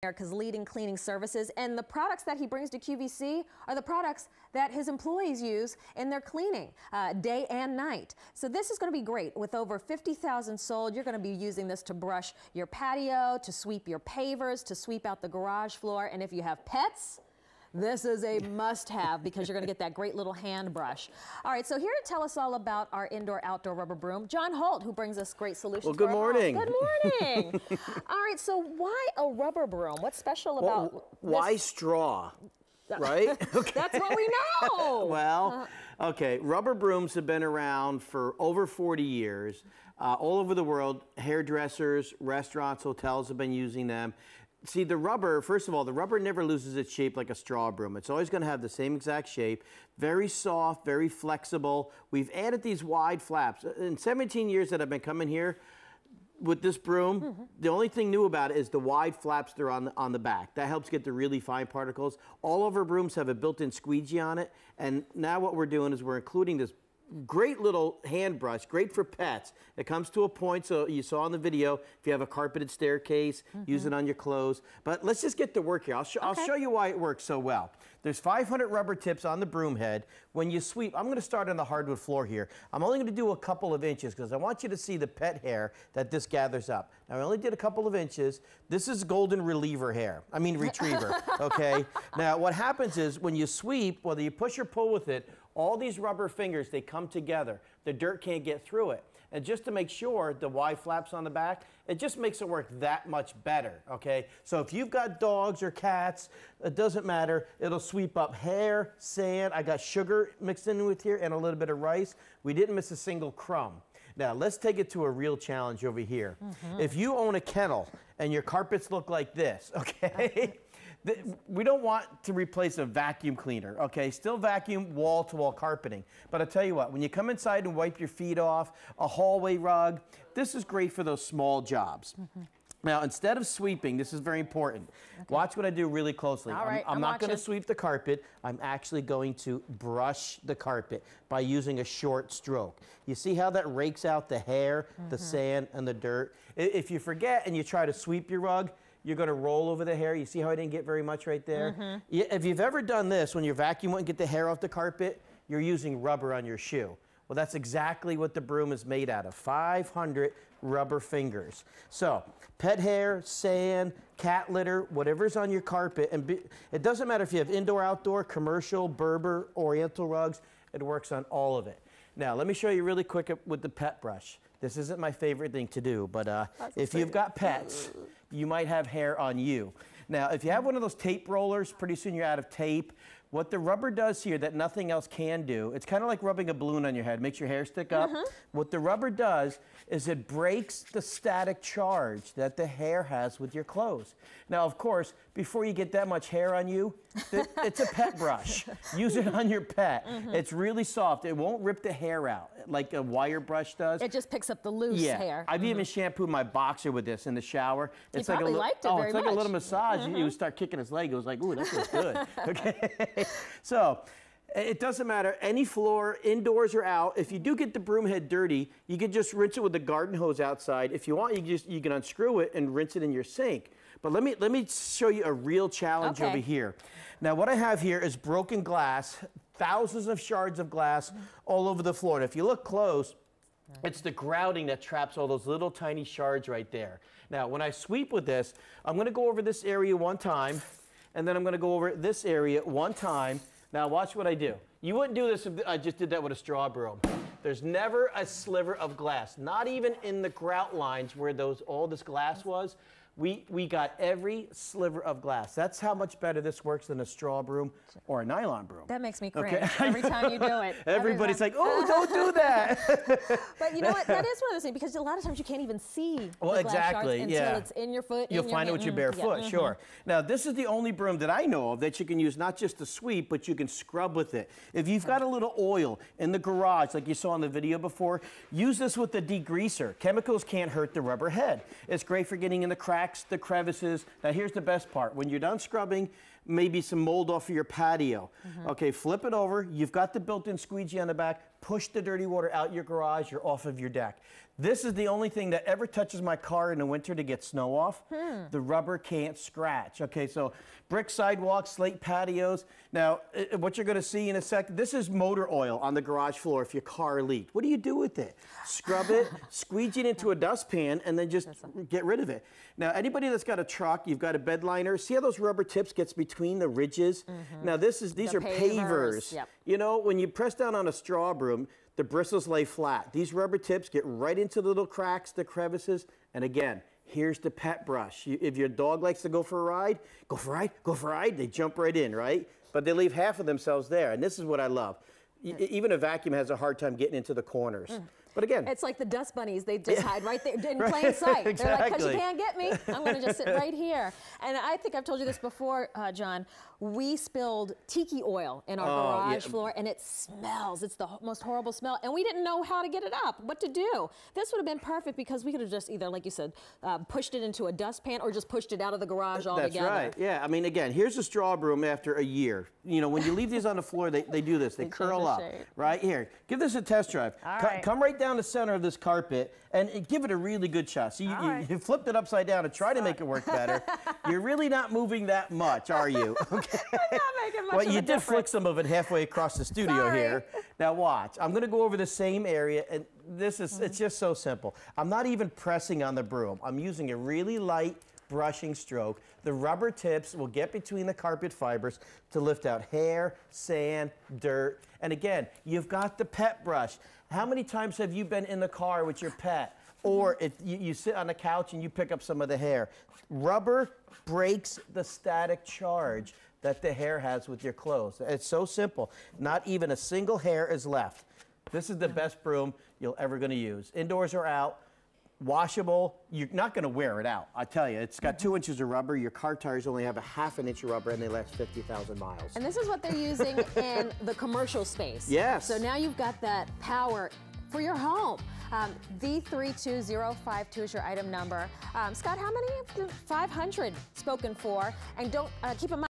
America's leading cleaning services, and the products that he brings to QVC are the products that his employees use in their cleaning day and night. So this is going to be great. With over 50,000 sold, you're going to be using this to brush your patio, to sweep your pavers, to sweep out the garage floor, and if you have pets, this is a must-have because you're going to get that great little hand brush. All right, so here to tell us all about our indoor-outdoor rubber broom, John Holt, who brings us great solutions. Well, good morning. Good morning. All right, so why a rubber broom? What's special about why straw? Right? Okay. That's what we know. Well, okay, rubber brooms have been around for over 40 years. All over the world, hairdressers, restaurants, hotels have been using them. See, the rubber, first of all, the rubber never loses its shape like a straw broom. It's always going to have the same exact shape. Very soft, very flexible. We've added these wide flaps. In 17 years that I've been coming here with this broom, the only thing new about it is the wide flaps that are on the back. That helps get the really fine particles. All of our brooms have a built-in squeegee on it. And now what we're doing is we're including this great little hand brush, great for pets. It comes to a point, so you saw in the video, if you have a carpeted staircase, use it on your clothes. But let's just get to work here. I'll show you why it works so well. There's 500 rubber tips on the broom head. When you sweep, I'm going to start on the hardwood floor here. I'm only going to do a couple of inches because I want you to see the pet hair that this gathers up. Now, I only did a couple of inches. This is golden retriever hair. I mean retriever, okay? Now, what happens is when you sweep, whether you push or pull with it, all these rubber fingers, they come together. The dirt can't get through it. And just to make sure, the wide flaps on the back, it just makes it work that much better, okay? So if you've got dogs or cats, it doesn't matter. It'll sweep up hair, sand. I got sugar mixed in with here and a little bit of rice. We didn't miss a single crumb. Now, let's take it to a real challenge over here. If you own a kennel and your carpets look like this, okay? We don't want to replace a vacuum cleaner, okay? Still vacuum wall-to-wall carpeting. But I'll tell you what, when you come inside and wipe your feet off, a hallway rug, this is great for those small jobs. Now, instead of sweeping, this is very important. Watch what I do really closely. All right, I'm not going to sweep the carpet. I'm actually going to brush the carpet by using a short stroke. You see how that rakes out the hair, the sand, and the dirt? If you forget and you try to sweep your rug, you're going to roll over the hair. You see how I didn't get very much right there? If you've ever done this, when your vacuum won't get the hair off the carpet, you're using rubber on your shoe. Well, that's exactly what the broom is made out of, 500 rubber fingers. So, pet hair, sand, cat litter, whatever's on your carpet, and it doesn't matter if you have indoor, outdoor, commercial, Berber, oriental rugs, it works on all of it. Now, let me show you really quick with the pet brush. This isn't my favorite thing to do, but if you've got pets, you might have hair on you. Now, if you have one of those tape rollers, pretty soon you're out of tape. What the rubber does here that nothing else can do, it's kind of like rubbing a balloon on your head, makes your hair stick up. What the rubber does is it breaks the static charge that the hair has with your clothes. Now, of course, before you get that much hair on you, it's a pet brush. Use it on your pet. It's really soft. It won't rip the hair out like a wire brush does. It just picks up the loose hair. I've even shampooed my boxer with this in the shower. It's like a like a little massage. You would start kicking his leg. It was like, ooh, that feels good. Okay. So, it doesn't matter, any floor, indoors or out. If you do get the broom head dirty, you can just rinse it with the garden hose outside. If you want, you can unscrew it and rinse it in your sink. But let me show you a real challenge over here. Now, what I have here is broken glass, thousands of shards of glass all over the floor. And if you look close, it's the grouting that traps all those little tiny shards right there. Now, when I sweep with this, I'm going to go over this area one time. And then I'm going to go over this area one time. Now watch what I do. You wouldn't do this if I just did that with a straw broom. There's never a sliver of glass, not even in the grout lines where all this glass was. We got every sliver of glass. That's how much better this works than a straw broom or a nylon broom. That makes me cringe every time you do it. Everybody's like, oh, don't do that. But you know what? That is one of those things because a lot of times you can't even see the glass shards until it's in your foot. You'll find it with your bare foot, sure. Now, this is the only broom that I know of that you can use not just to sweep, but you can scrub with it. If you've got a little oil in the garage, like you saw in the video before, use this with the degreaser. Chemicals can't hurt the rubber head. It's great for getting in the cracks, the crevices. Now here's the best part. When you're done scrubbing, maybe some mold off of your patio. Okay, flip it over. You've got the built-in squeegee on the back. Push the dirty water out your garage or off of your deck. This is the only thing that ever touches my car in the winter to get snow off. The rubber can't scratch. Okay, so brick sidewalks, slate patios. Now, what you're going to see in a second, this is motor oil on the garage floor if your car leaked. What do you do with it? Scrub it, squeeze it into a dustpan, and then just get rid of it. Now, anybody that's got a truck, you've got a bed liner, see how those rubber tips gets between the ridges? Now, these are pavers. Yep. You know, when you press down on a straw broom, the bristles lay flat. These rubber tips get right into the little cracks, the crevices, and again, here's the pet brush. If your dog likes to go for a ride, go for a ride, go for a ride, they jump right in, right? But they leave half of themselves there, and this is what I love. Even a vacuum has a hard time getting into the corners. But again, it's like the dust bunnies. They just hide right there in plain sight. Exactly. They're like, because you can't get me, I'm going to just sit right here. And I think I've told you this before, John. We spilled tiki oil in our garage floor, and it smells. It's the most horrible smell, and we didn't know how to get it up, what to do. This would have been perfect because we could have just either, like you said, pushed it into a dustpan or just pushed it out of the garage altogether. That's right. Yeah. I mean, again, here's a straw broom after a year. You know, when you leave these on the floor, they do this. They curl up. Right here. Give this a test drive. Come right down the center of this carpet and give it a really good shot. So you flipped it upside down and try to make it work better. You're really not moving that much, are you? Okay. I'm not making much well, of you a did flick some of it halfway across the studio here. Now watch. I'm going to go over the same area, and this is it's just so simple. I'm not even pressing on the broom. I'm using a really light brushing stroke. The rubber tips will get between the carpet fibers to lift out hair, sand, dirt. And again, you've got the pet brush. How many times have you been in the car with your pet? Or if you sit on the couch and you pick up some of the hair. Rubber breaks the static charge that the hair has with your clothes. It's so simple. Not even a single hair is left. This is the best broom you're ever going to use. Indoors or out. Washable. You're not going to wear it out. I tell you, it's got 2 inches of rubber. Your car tires only have a half an inch of rubber, and they last 50,000 miles. And this is what they're using in the commercial space. Yes. So now you've got that power for your home. V32052 is your item number. Scott, how many? 500 spoken for. And don't keep in mind,